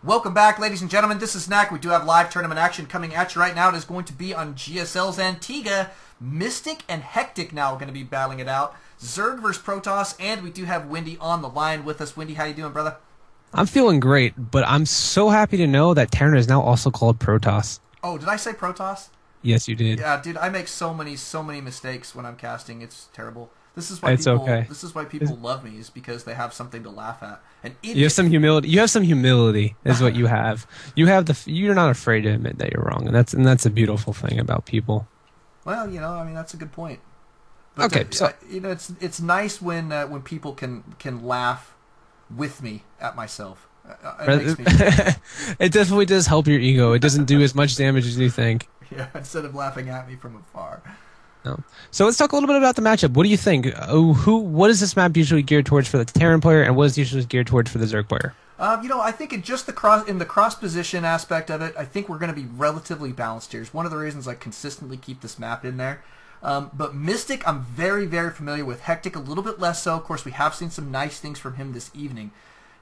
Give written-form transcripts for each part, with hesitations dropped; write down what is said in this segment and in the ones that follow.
Welcome back, ladies and gentlemen. This is Knack. We do have live tournament action coming at you right now. It is going to be on GSL's Antigua. Mystic and Hectic now are going to be battling it out. Zerg versus Protoss, and we do have Windy on the line with us. Windy, how you doing, brother? I'm feeling great, but I'm so happy to know that Terran is now also called Protoss. Oh, did I say Protoss? Yes, you did. Yeah, dude, I make so many mistakes when I'm casting. It's terrible. This is why it's people. Okay. This is why people love me, is because they have something to laugh at. And you have some humility. You have some humility, is what you have. You're not afraid to admit that you're wrong, and that's a beautiful thing about people. Well, I mean, that's a good point. But okay, so it's nice when people can laugh with me at myself. It definitely does help your ego. It doesn't do as much damage as you think. Yeah, instead of laughing at me from afar. No. So let's talk a little bit about the matchup. What do you think? What is this map usually geared towards for the Terran player, and what is usually geared towards for the Zerg player? I think in just the cross position aspect of it, I think we're going to be relatively balanced here. It's one of the reasons I consistently keep this map in there. But Mystic, I'm very, very familiar with. Hectic, a little bit less so. Of course, we have seen some nice things from him this evening.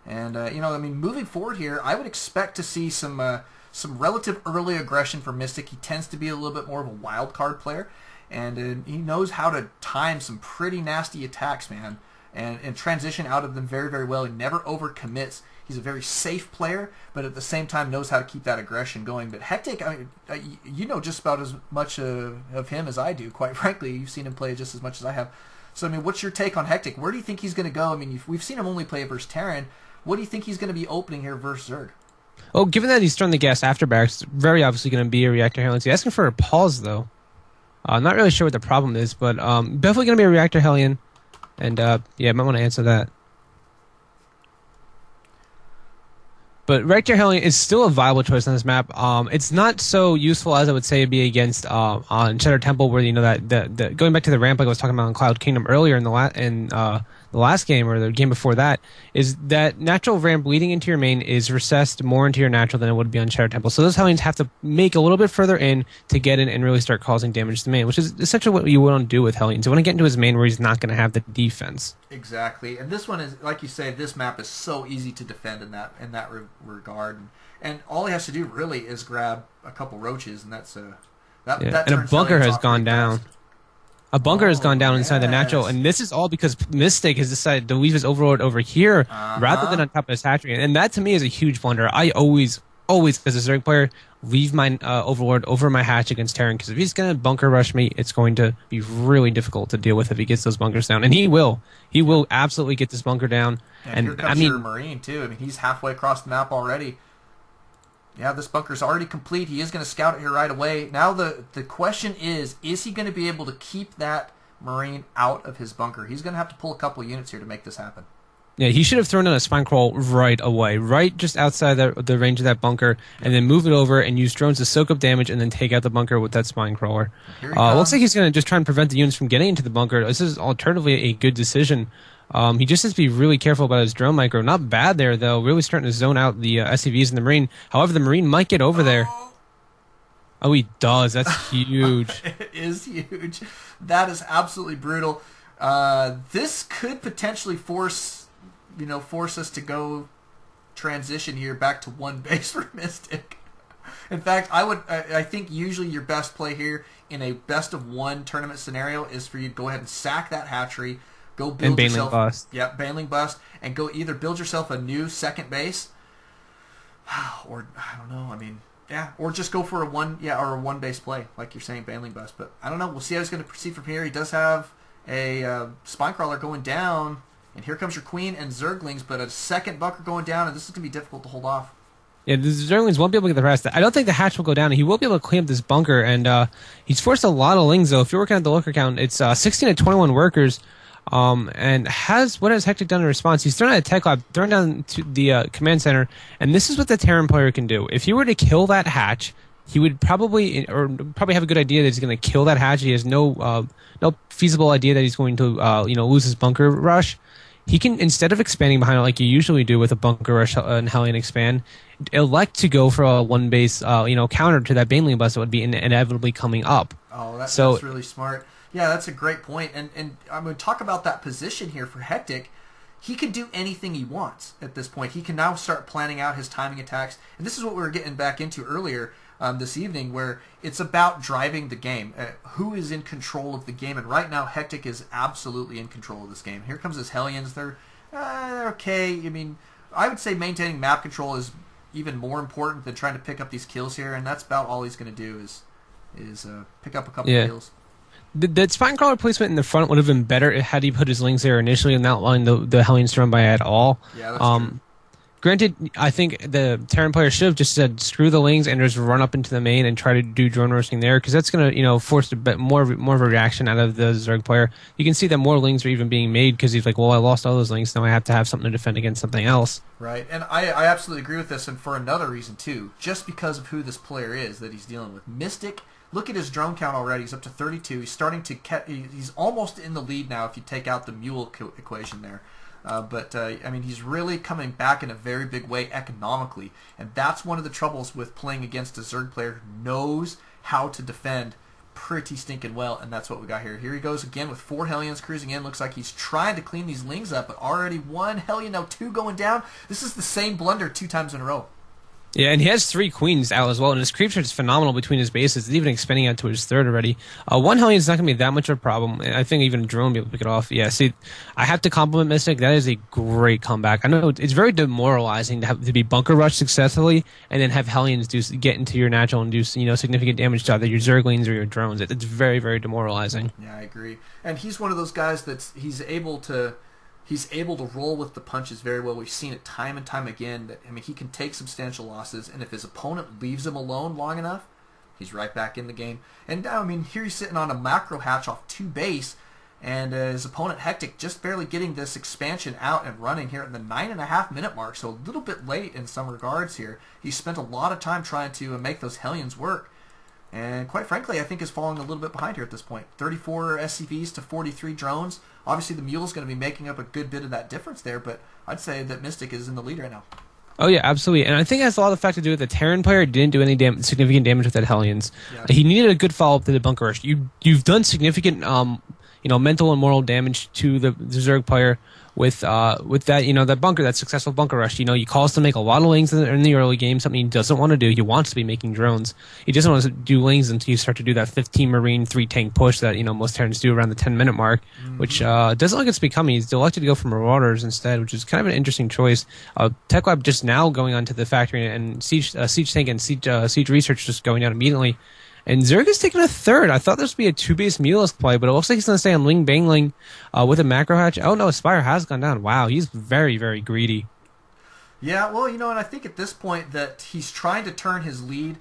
And, I mean, moving forward here, I would expect to see some relative early aggression from Mystic. He tends to be a little bit more of a wild card player. And he knows how to time some pretty nasty attacks, man, and transition out of them very, very well. He never overcommits. He's a very safe player, but at the same time knows how to keep that aggression going. But Hectic, I mean, you know just about as much of him as I do, quite frankly. You've seen him play just as much as I have. So, I mean, what's your take on Hectic? Where do you think he's going to go? I mean, we've seen him only play versus Terran. What do you think he's going to be opening here versus Zerg? Oh, given that he's throwing the gas after barracks, very obviously going to be a reactor Hellion. He's asking for a pause, though. Not really sure what the problem is, but definitely going to be a reactor Hellion. And, yeah, I might want to answer that. But Reactor Hellion is still a viable choice on this map. It's not so useful as I would say it'd be against on Shadow Temple, where that going back to the ramp like I was talking about in Cloud Kingdom earlier in the last game or the game before that, is that natural ramp leading into your main is recessed more into your natural than it would be on Shadow Temple. So those Hellions have to make a little bit further in to get in and really start causing damage to the main, which is essentially what you want to do with Hellions. You want to get into his main where he's not going to have the defense. Exactly, and this one is, like you say, this map is so easy to defend in that regard, and all he has to do really is grab a couple roaches, and that's that. Yeah. And a bunker has gone down. Fast. A bunker has gone down inside the natural, and this is all because Mystic has decided to leave his overlord over here rather than on top of his hatchery, and that to me is a huge blunder. I always, as a Zerg player, leave my overlord over my hatch against Terran, because if he's going to bunker rush me, it's going to be really difficult to deal with if he gets those bunkers down, and he will absolutely get this bunker down. And here comes your Marine too. I mean, he's halfway across the map already. Yeah, this bunker's already complete. He is going to scout it here right away. Now the question is he going to be able to keep that Marine out of his bunker? He's going to have to pull a couple of units here to make this happen. Yeah, he should have thrown in a spine crawl right away, right just outside the range of that bunker, and then move it over and use drones to soak up damage and then take out the bunker with that spine crawler. Looks like he's going to just try and prevent the units from getting into the bunker. This is alternatively a good decision. He just has to be really careful about his drone micro. Not bad there, though. Really starting to zone out the SCVs and the Marine. However, the Marine might get over there. Oh, he does. That's huge. It is huge. That is absolutely brutal. This could potentially force us to go transition here back to one base for Mystic. In fact, I think usually your best play here in a best of one tournament scenario is for you to go ahead and sack that hatchery. Go build yourself, bust. Yeah, Baneling bust, and go either build yourself a new second base, or I don't know. I mean, yeah, or just go for a one base play, like you're saying, Baneling bust. But I don't know. We'll see how he's going to proceed from here. He does have a spine crawler going down, and here comes your Queen and Zerglings, but a second bunker going down, and this is going to be difficult to hold off. Yeah, the Zerglings won't be able to get the rest. I don't think the hatch will go down. He will be able to clean up this bunker, and he's forced a lot of lings, though. If you're working at the lurker count, it's 16 to 21 workers. And what has Hectic done in response? He's thrown out a tech lab, thrown down to the command center, and this is what the Terran player can do. If he were to kill that hatch, he would probably have a good idea that he's going to kill that hatch. He has no feasible idea that he's going to lose his bunker rush. He can, instead of expanding behind it like you usually do with a bunker rush and Hellion expand, elect to go for a one base counter to that Baneling bust that would be inevitably coming up. Oh, that's really smart. Yeah, that's a great point. And I'm going to talk about that position here for Hectic. he can do anything he wants at this point. He can now start planning out his timing attacks. And this is what we were getting back into earlier this evening, where it's about driving the game. Who is in control of the game? And right now, Hectic is absolutely in control of this game. Here comes his Hellions. They're okay. I mean, I would say maintaining map control is even more important than trying to pick up these kills here, and that's about all he's going to do is pick up a couple kills. The spine crawler placement in the front would have been better had he put his lings there initially and not allowing the Hellions to run by at all. Yeah, that's true. Granted, I think the Terran player should have just said screw the lings and just run up into the main and try to do drone roasting there, because that's going to force a bit more of a reaction out of the Zerg player. You can see that more lings are even being made because he's like, well, I lost all those lings, now I have to have something to defend against something else. Right, and I absolutely agree with this, and for another reason too, just because of who this player is that he's dealing with. Mystic, look at his drone count already. He's up to 32. He's starting to he's almost in the lead now if you take out the mule equation there. I mean, he's really coming back in a very big way economically, and that's one of the troubles with playing against a Zerg player who knows how to defend pretty stinking well, and that's what we got here. Here he goes again with 4 Hellions cruising in. Looks like he's trying to clean these lings up, but already 1 Hellion, now 2 going down. This is the same blunder 2 times in a row. Yeah, and he has 3 queens out as well, and his creep search is phenomenal between his bases. It's even expanding out to his 3rd already. 1 Hellion is not going to be that much of a problem. I think even a drone will be able to pick it off. Yeah, see, I have to compliment Mystic. That is a great comeback. I know it's very demoralizing to be bunker rushed successfully and then have Hellions get into your natural and do significant damage to either your Zerglings or your drones. It's very, very demoralizing. Yeah, I agree. And he's one of those guys he's able to roll with the punches very well. We've seen it time and time again. That, I mean, he can take substantial losses, and if his opponent leaves him alone long enough, he's right back in the game. And now, I mean, here he's sitting on a macro hatch off 2 base, and his opponent Hectic just barely getting this expansion out and running here at the 9.5 minute mark, so a little bit late in some regards here. He spent a lot of time trying to make those Hellions work. And quite frankly, I think is falling a little bit behind here at this point. 34 SCVs to 43 drones. Obviously, the Mule's going to be making up a good bit of that difference there, but I'd say that Mystic is in the lead right now. Oh, yeah, absolutely. And I think it has a lot of fact to do with the Terran player didn't do any significant damage with that Hellions. Yeah. He needed a good follow-up to the bunker rush. You've done significant mental and moral damage to the Zerg player with that that bunker, that successful bunker rush. You calls to make a lot of lings in the early game, something he doesn't want to do. He wants to be making drones. He doesn't want to do lings until you start to do that 15 Marine 3 tank push that most Terrans do around the 10 minute mark, which doesn't look it's becoming. He's elected to go for Marauders instead, which is kind of an interesting choice. Tech Lab just now going onto the factory, and Siege Tank and Siege Research just going down immediately. And Zerg is taking a 3rd. I thought this would be a 2-base Mulist play, but it looks like he's going to stay on Ling Bangling with a macro hatch. Oh no, Spire has gone down. Wow, he's very, very greedy. Yeah, well, and I think at this point that he's trying to turn his lead.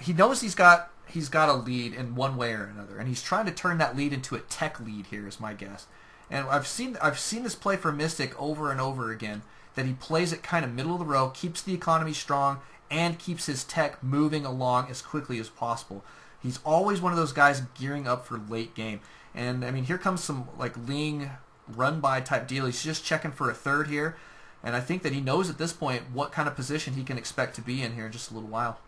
He knows he's got a lead in one way or another, and he's trying to turn that lead into a tech lead here, is my guess. And I've seen this play for Mystic over and over again, that he plays it kind of middle of the row, keeps the economy strong, and keeps his tech moving along as quickly as possible. He's always one of those guys gearing up for late game. And, I mean, here comes some, Ling run-by type deal. He's just checking for a 3rd here. And I think that he knows at this point what kind of position he can expect to be in here in just a little while.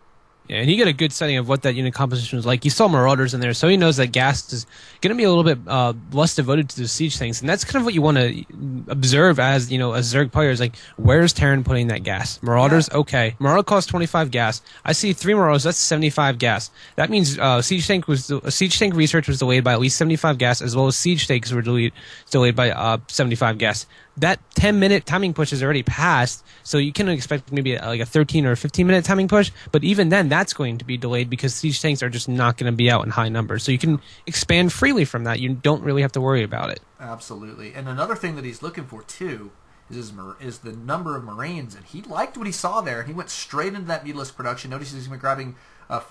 Yeah, and he got a good setting of what that unit composition was like. You saw Marauders in there, so he knows that gas is going to be a little bit less devoted to the siege things, and that's kind of what you want to observe as a Zerg player is like, where's Terran putting that gas? Marauders, okay. Marauder costs 25 gas. I see 3 Marauders. That's 75 gas. That means siege tank research was delayed by at least 75 gas, as well as siege tanks were delayed by 75 gas. That 10-minute timing push is already passed, so you can expect maybe a 13 or 15-minute timing push, but even then, that's going to be delayed because siege tanks are just not going to be out in high numbers. So you can expand freely from that. You don't really have to worry about it. Absolutely. And another thing that he's looking for, too, is the number of Marines, and he liked what he saw there, and he went straight into that Mutalisk production. Notice he's been grabbing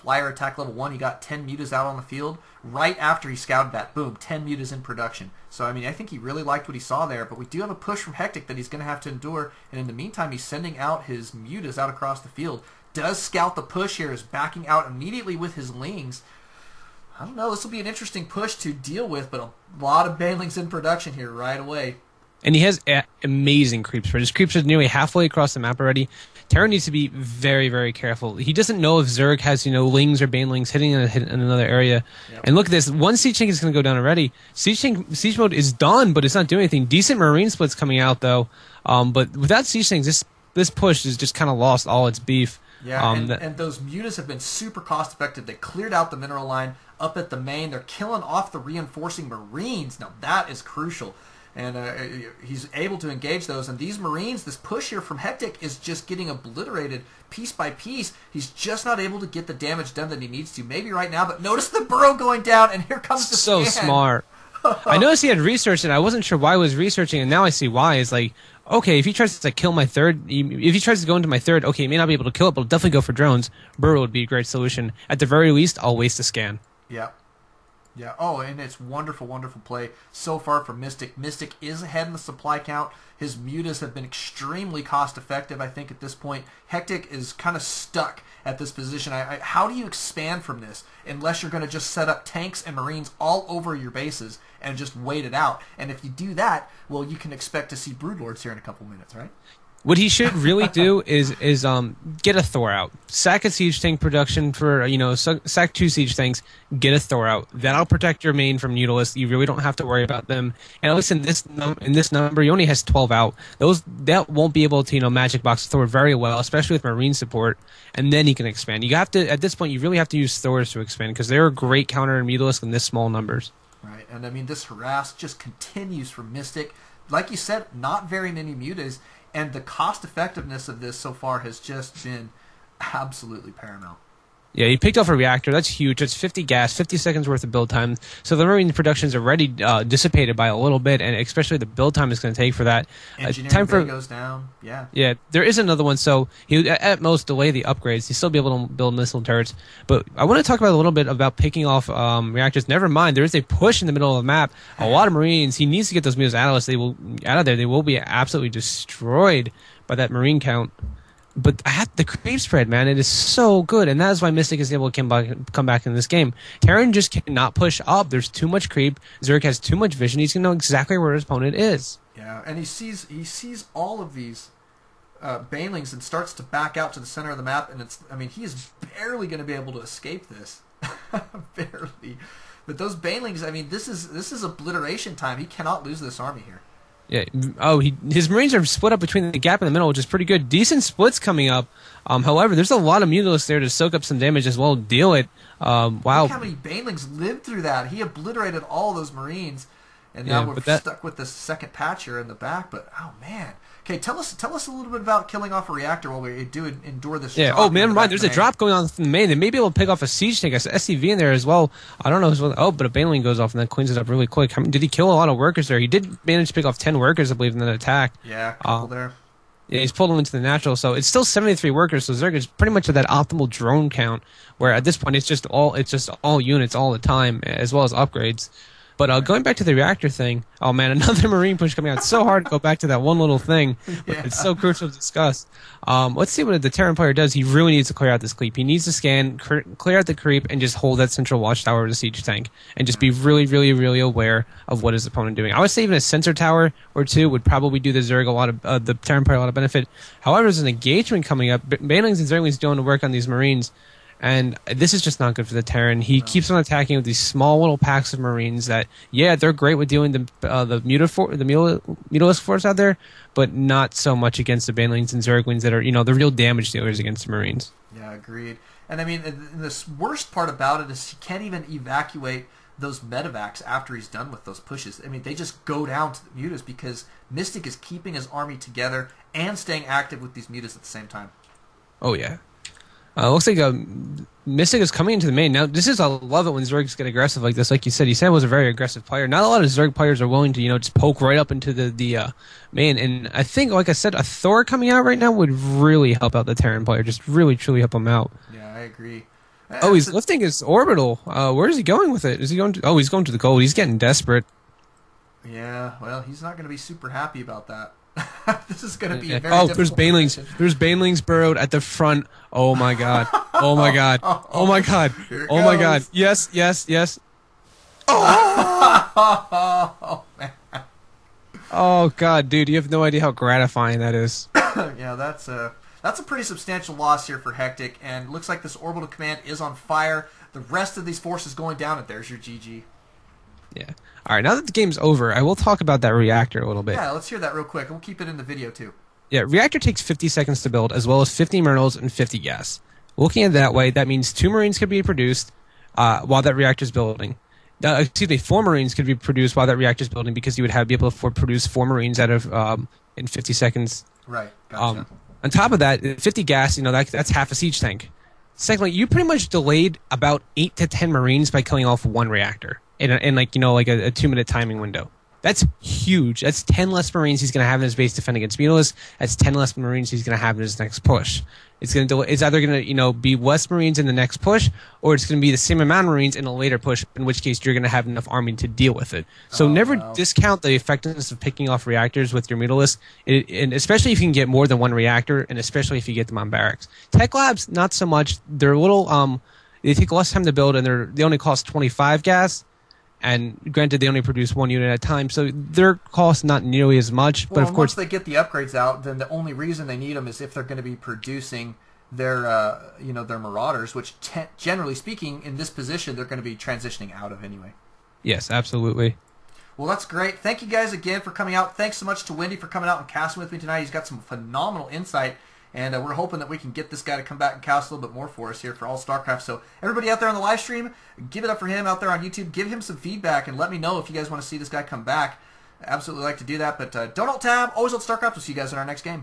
Flyer Attack level 1. He got 10 mutas out on the field right after he scouted that. Boom, 10 mutas in production. So, I mean, I think he really liked what he saw there, but we do have a push from Hectic that he's going to have to endure, and in the meantime, he's sending out his mutas out across the field. Does scout the push here, is backing out immediately with his lings. I don't know, this will be an interesting push to deal with, but a lot of banelings in production here right away. And he has amazing creeps. His creeps are nearly halfway across the map already. Terran needs to be very, very careful. He doesn't know if Zerg has, Lings or Banelings hitting in another area. Yep. And look at this. One Siege Tank is going to go down already. Siege mode is done, but it's not doing anything. Decent Marine splits coming out, though. But without Siege Tanks, this push has just kind of lost all its beef. Yeah, and those mutas have been super cost-effective. They cleared out the mineral line up at the main. They're killing off the reinforcing Marines. Now, that is crucial. And he's able to engage those. And these Marines, this push here from Hectic is just getting obliterated piece by piece. He's just not able to get the damage done that he needs to. Maybe right now, but notice the burrow going down, and here comes the so scan. Smart. I noticed he had research, and I wasn't sure why he was researching, and now I see why. It's like, okay, if he tries to kill my third, if he tries to go into my third, okay, he may not be able to kill it, but he'll definitely go for drones. Burrow would be a great solution. At the very least, I'll waste a scan. Yeah. Yeah. Oh, and it's wonderful, wonderful play so far from Mystic. Mystic is ahead in the supply count. His mutas have been extremely cost-effective, I think, at this point. Hectic is kind of stuck at this position. How do you expand from this unless you're going to just set up tanks and Marines all over your bases and just wait it out? And if you do that, well, you can expect to see Broodlords here in a couple minutes, right? What he should really do is get a Thor out. Sack a siege tank production for sack 2 siege tanks. Get a Thor out. That'll protect your main from Mutalisks. You really don't have to worry about them. And at least in this number, he only has 12 out. That won't be able to magic box Thor very well, especially with Marine support. And then he can expand. You have to at this point. You really have to use Thors to expand because they're a great counter in Mutalisk in this small numbers. Right, and I mean this harass just continues from Mystic. Like you said, not very many mutas. And the cost-effectiveness of this so far has just been absolutely paramount. Yeah, he picked off a reactor. That's huge. That's 50 gas, 50 seconds worth of build time. So the Marine production is already dissipated by a little bit, and especially the build time is going to take for that. Engineering goes down. Yeah. Yeah, there is another one. So he would at most delay the upgrades. He'd still be able to build missile turrets. But I want to talk about a little bit about picking off reactors. Never mind, there is a push in the middle of the map. A lot of Marines. He needs to get those mutas out of there. They will be absolutely destroyed by that Marine count. But the creep spread, man, it is so good, and that is why Mystic is able to come back in this game. Terran just cannot push up. There's too much creep. Zerg has too much vision. He's going to know exactly where his opponent is. Yeah, and he sees all of these Banelings and starts to back out to the center of the map, and he is barely going to be able to escape this. Barely. But those Banelings, this is obliteration time. He cannot lose this army here. Yeah. Oh, his Marines are split up between the gap in the middle, which is pretty good. Decent splits coming up. However, there's a lot of Mutalisks there to soak up some damage as well. Deal it. Wow. Look how many Banelings lived through that. He obliterated all those Marines, and now we're stuck with this second patch here in the back. But oh man. Okay, tell us a little bit about killing off a reactor while we do endure this. Yeah. Oh man, right. There's a drop going on from the main. They may be able to pick off a siege tank, a SCV in there as well. I don't know. But a Baneling goes off and that cleans it up really quick. Did he kill a lot of workers there? He did manage to pick off 10 workers, I believe, in that attack. Yeah, a couple there. Yeah, he's pulled them into the natural, so it's still 73 workers. So Zerg is pretty much at that optimal drone count, where at this point it's just all units all the time, as well as upgrades. But going back to the reactor thing, oh man, another Marine push coming out. It's so hard to go back to that one little thing. But it's so crucial to discuss. Let's see what the Terran player does. He really needs to clear out this creep. He needs to scan, clear out the creep, and just hold that central watchtower of the siege tank. And just be really, really, really aware of what his opponent doing. I would say even a sensor tower or two would probably do the Zerg the Terran player a lot of benefit. However, there's an engagement coming up. Banelings and Zerglings doing the work on these Marines. And this is just not good for the Terran. He keeps on attacking with these small little packs of Marines that, yeah, they're great with doing the Mutalisk force out there, but not so much against the Banelings and Zerglings that are, the real damage dealers against the Marines. Yeah, agreed. And the worst part about it is he can't even evacuate those medevacs after he's done with those pushes. They just go down to the mutas because Mystic is keeping his army together and staying active with these mutas at the same time. Oh, yeah. Looks like Mystic is coming into the main. Now, I love it when Zergs get aggressive like this. Like you said, he was a very aggressive player. Not a lot of Zerg players are willing to, just poke right up into the main. And I think, like I said, a Thor coming out right now would really help out the Terran player. Just really, truly help him out. Yeah, I agree. Oh, he's lifting his orbital. Where is he going with it? Is he going to? Oh, he's going to the gold. He's getting desperate. Yeah, well, he's not going to be super happy about that. This is going to be a very difficult there's Banelings. position. There's Banelings burrowed at the front. Oh my god. Oh my god. Oh my god. Oh my god. Yes, yes, yes. Oh, man. Oh god, dude, you have no idea how gratifying that is. Yeah, that's a pretty substantial loss here for Hectic, and looks like this orbital command is on fire. The rest of these forces going down, and there's your GG. Yeah. All right, now that the game's over, I will talk about that reactor a little bit. Yeah, let's hear that real quick. We'll keep it in the video, too. Yeah, reactor takes 50 seconds to build, as well as 50 minerals and 50 gas. Looking at it that way, that means 2 Marines could be produced while that reactor's building. 4 Marines could be produced while that reactor's building, because you would be able to produce 4 Marines out of in 50 seconds. Right, gotcha. On top of that, 50 gas, that's half a siege tank. Secondly, you pretty much delayed about 8 to 10 Marines by killing off 1 reactor in a 2-minute timing window. That's huge. That's 10 less Marines he's going to have in his base defend against Mutalisk. That's 10 less Marines he's going to have in his next push. It's either going to be less Marines in the next push, or it's going to be the same amount of Marines in a later push, in which case you're going to have enough army to deal with it. So never discount the effectiveness of picking off reactors with your Mutalisk, and especially if you can get more than 1 reactor, and especially if you get them on barracks. Tech labs, not so much. They're a little they take less time to build, and they only cost 25 gas. And granted, they only produce 1 unit at a time, so their cost not nearly as much. Well, but of course, once they get the upgrades out, then the only reason they need them is if they're going to be producing their their Marauders, which generally speaking, in this position, they're going to be transitioning out of anyway. Yes, absolutely. Well, that's great. Thank you guys again for coming out. Thanks so much to Wendy for coming out and casting with me tonight. He's got some phenomenal insight. And we're hoping that we can get this guy to come back and cast a little bit more for us here for ALT-Stracraft. So everybody out there on the live stream, give it up for him out there on YouTube. Give him some feedback and let me know if you guys want to see this guy come back. Absolutely like to do that. But don't alt-tab. Always ALT-Stracraft. We'll see you guys in our next game.